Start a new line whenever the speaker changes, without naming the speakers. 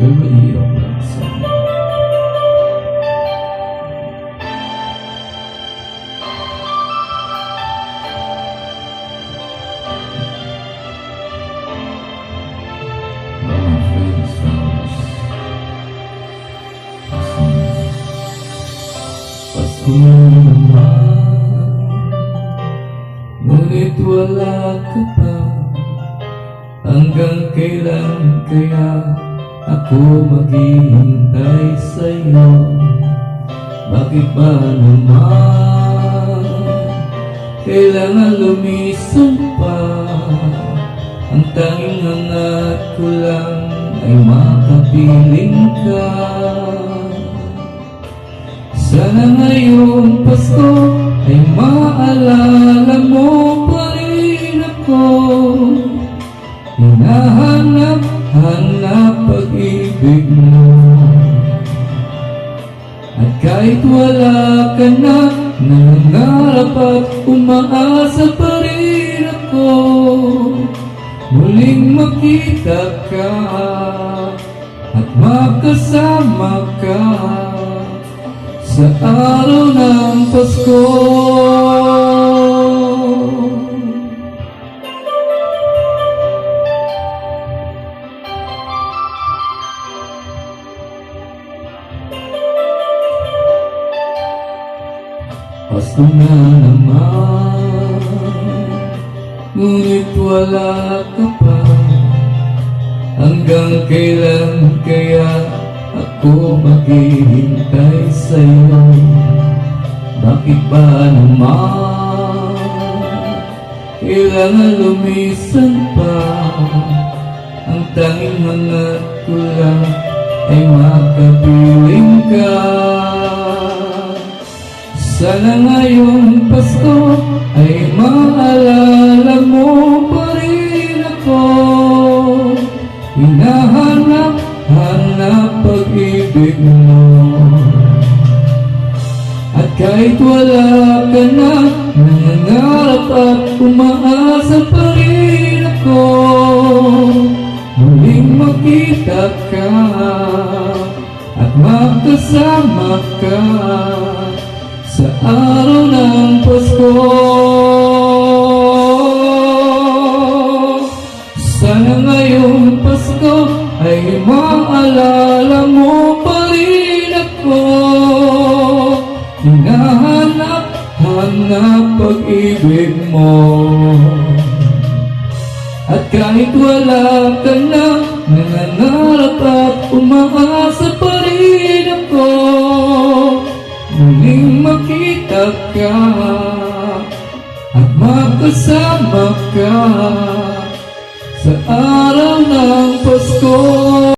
Pero mahirap lang sa mga friends, family. Pasko na naman, ngunit wala ka pa. Hanggang kailan kaya ako maghihintay sa'yo? Bakit ba naman kailangan lumisan pa? Ang tanging hangat ko lang ay makapiling ka. Sana ngayong Pasko ay maalala mo pa rin ako. Hinahanap-hanap pag-ibig mo. At kahit wala ka na, nangangarap at umaasa pa rin ako. Muling makita ka at makasama ka sa araw ng Pasko. Pasko na naman, ngunit wala ka pa. Hanggang kailan kaya ako maghihintay sa'yo? Bakit ba naman kailangan lumisan pa? Ang tanging hangat ko lang ay makapiling ka. Sana ngayong Pasko ay maalala mo pa rin ako. Hinahanap-hanap pag-ibig mo. At kahit wala ka na, nangangarap at umaasa pa rin ako. Muling makita ka at makasama ka sa araw ng Pasko. Sana ngayong Pasko ay maalala mo pa rin ako. Hinahanap-hanap pag-ibig mo. At kahit wala ka na, nangangarap at umaasa pa rin ako. Muling makita ka at makasama ka sa araw ng Pasko.